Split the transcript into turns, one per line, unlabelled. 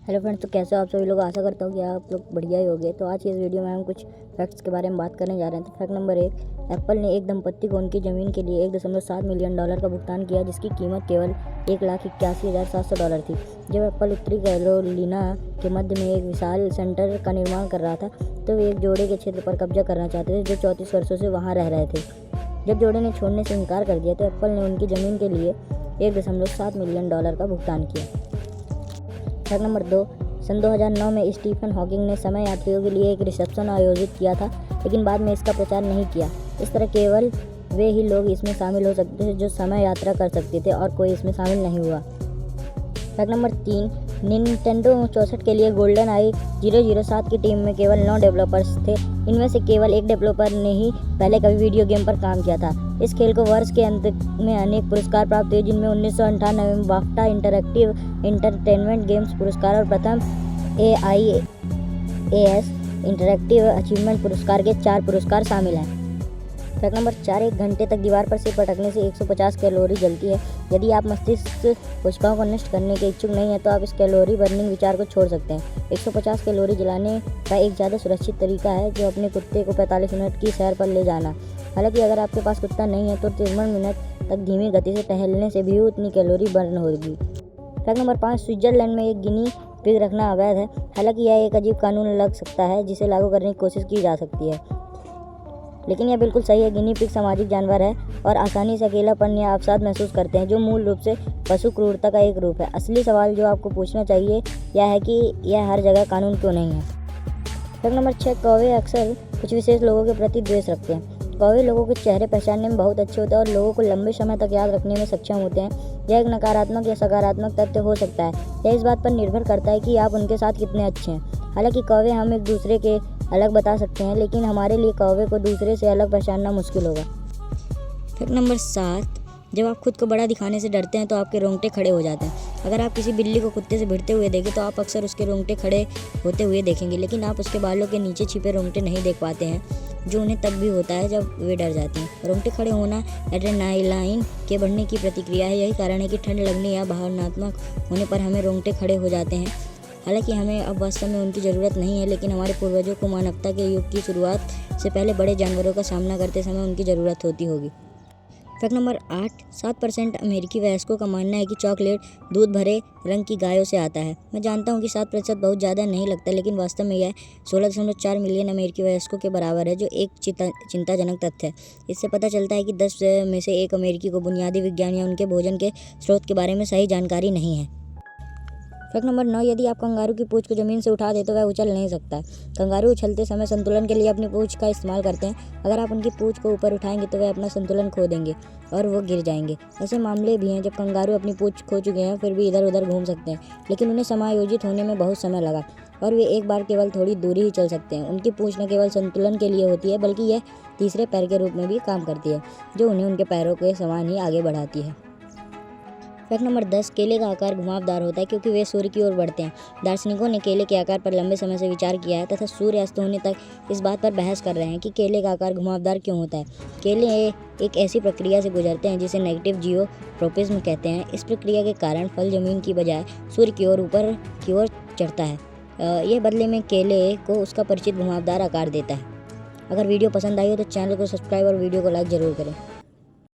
Hello friends, तो कैसे हो आप सभी लोग। आशा करता हूँ कि आप लोग बढ़िया ही होंगे। तो आज की इस वीडियो में हम कुछ फैक्ट्स के बारे में बात करने जा रहे हैं। तो फैक्ट नंबर 1, एप्पल ने एक दंपत्ति को उनकी ज़मीन के लिए $1.7 मिलियन का भुगतान किया, जिसकी कीमत केवल $1,81,700 थी। जब एप्पल उत्तरी कैरोलिना के मध्य में एक विशाल सेंटर का निर्माण कर रहा था, तो वे एक जोड़े के क्षेत्र पर कब्जा करना चाहते थे जो 34 वर्षों से वहाँ रह रहे थे। जब जोड़े ने छोड़ने से इनकार कर दिया, तो एप्पल ने उनकी ज़मीन के लिए $1.7 मिलियन का भुगतान किया। फैक्ट नंबर 2, सन 2009 में स्टीफन हॉकिंग ने समय यात्रियों के लिए एक रिसेप्शन आयोजित किया था, लेकिन बाद में इसका प्रचार नहीं किया। इस तरह केवल वे ही लोग इसमें शामिल हो सकते थे जो समय यात्रा कर सकते थे, और कोई इसमें शामिल नहीं हुआ। फैक्ट नंबर 3, निंटेंडो 64 के लिए गोल्डन आई 007 की टीम में केवल 9 डेवलपर्स थे। इनमें से केवल एक डेवलपर ने ही पहले कभी वीडियो गेम पर काम किया था। इस खेल को वर्ष के अंत में अनेक पुरस्कार प्राप्त हुए, जिनमें 1998 में बाफ्टा इंटरैक्टिव एंटरटेनमेंट गेम्स पुरस्कार और प्रथम AIAS इंटरैक्टिव अचीवमेंट पुरस्कार के 4 पुरस्कार शामिल हैं। फैक्ट नंबर 4, 1 घंटे तक दीवार पर सिर पटकने से 150 कैलोरी जलती है। यदि आप मस्तिष्क कोशिकाओं को नष्ट करने के इच्छुक नहीं हैं, तो आप इस कैलोरी बर्निंग विचार को छोड़ सकते हैं। 150 कैलोरी जलाने का एक ज़्यादा सुरक्षित तरीका है जो अपने कुत्ते को 45 मिनट की सैर पर ले जाना। हालांकि अगर आपके पास कुत्ता नहीं है, तो 53 मिनट तक धीमी गति से टहलने से भी उतनी कैलोरी बर्न होगी। फैक्ट नंबर 5, स्विट्जरलैंड में एक गिनी पिग रखना अवैध है। हालांकि यह एक अजीब कानून लग सकता है जिसे लागू करने की कोशिश की जा सकती है, लेकिन यह बिल्कुल सही है। गिनी पिग सामाजिक जानवर है और आसानी से अकेलापन या अवसाद महसूस करते हैं, जो मूल रूप से पशु क्रूरता का एक रूप है। असली सवाल जो आपको पूछना चाहिए यह है कि यह हर जगह कानून क्यों नहीं है। फैक्ट नंबर 6, कौवे अक्सर कुछ विशेष लोगों के प्रति द्वेष रखते हैं। कौवे लोगों के चेहरे पहचानने में बहुत अच्छे होते हैं और लोगों को लंबे समय तक याद रखने में सक्षम होते हैं। यह एक नकारात्मक या सकारात्मक तथ्य हो सकता है। यह इस बात पर निर्भर करता है कि आप उनके साथ कितने अच्छे हैं। हालांकि कौवे हम एक दूसरे के अलग बता सकते हैं, लेकिन हमारे लिए कौवे को दूसरे से अलग पहचानना मुश्किल होगा। फैक्ट नंबर 7, जब आप खुद को बड़ा दिखाने से डरते हैं तो आपके रोंगटे खड़े हो जाते हैं। अगर आप किसी बिल्ली को कुत्ते से भिड़ते हुए देखें, तो आप अक्सर उसके रोंगटे खड़े होते हुए देखेंगे, लेकिन आप उसके बालों के नीचे छिपे रोंगटे नहीं देख पाते हैं, जो उन्हें तब भी होता है जब वे डर जाती हैं। रोंगटे खड़े होना एड्रेनालाइन के बढ़ने की प्रतिक्रिया है। यही कारण है कि ठंड लगने या भावनात्मक होने पर हमें रोंगटे खड़े हो जाते हैं। हालांकि हमें अब वास्तव में उनकी ज़रूरत नहीं है, लेकिन हमारे पूर्वजों को मानवता के युग की शुरुआत से पहले बड़े जानवरों का सामना करते समय उनकी ज़रूरत होती होगी। फैक्ट नंबर 8, 7% अमेरिकी वयस्कों का मानना है कि चॉकलेट दूध भरे रंग की गायों से आता है। मैं जानता हूं कि 7% बहुत ज़्यादा नहीं लगता, लेकिन वास्तव में यह 16.4 मिलियन अमेरिकी वयस्कों के बराबर है, जो एक चिंताजनक तथ्य है। इससे पता चलता है कि 10 में से 1 अमेरिकी को बुनियादी विज्ञान या उनके भोजन के स्रोत के बारे में सही जानकारी नहीं है। फैक्ट नंबर 9, यदि आप कंगारू की पूंछ को ज़मीन से उठा दें तो वह उछल नहीं सकता। कंगारू उछलते समय संतुलन के लिए अपनी पूंछ का इस्तेमाल करते हैं। अगर आप उनकी पूंछ को ऊपर उठाएंगे तो वह अपना संतुलन खो देंगे और वो गिर जाएंगे। ऐसे मामले भी हैं जब कंगारू अपनी पूंछ खो चुके हैं, फिर भी इधर उधर घूम सकते हैं, लेकिन उन्हें समायोजित होने में बहुत समय लगा और वे एक बार केवल थोड़ी दूरी ही चल सकते हैं। उनकी पूंछ न केवल संतुलन के लिए होती है, बल्कि यह तीसरे पैर के रूप में भी काम करती है, जो उन्हें उनके पैरों के समान ही आगे बढ़ाती है। फैक्ट नंबर 10, केले का आकार घुमावदार होता है क्योंकि वे सूर्य की ओर बढ़ते हैं। दार्शनिकों ने केले के आकार पर लंबे समय से विचार किया है तथा सूर्य अस्त होने तक इस बात पर बहस कर रहे हैं कि केले का आकार घुमावदार क्यों होता है। केले एक ऐसी प्रक्रिया से गुजरते हैं जिसे नेगेटिव जियोट्रोपिज्म कहते हैं। इस प्रक्रिया के कारण फल जमीन की बजाय सूर्य की ओर ऊपर की ओर चढ़ता है। यह बदले में केले को उसका परिचित घुमावदार आकार देता है। अगर वीडियो पसंद आई हो तो चैनल को सब्सक्राइब और वीडियो को लाइक ज़रूर करें।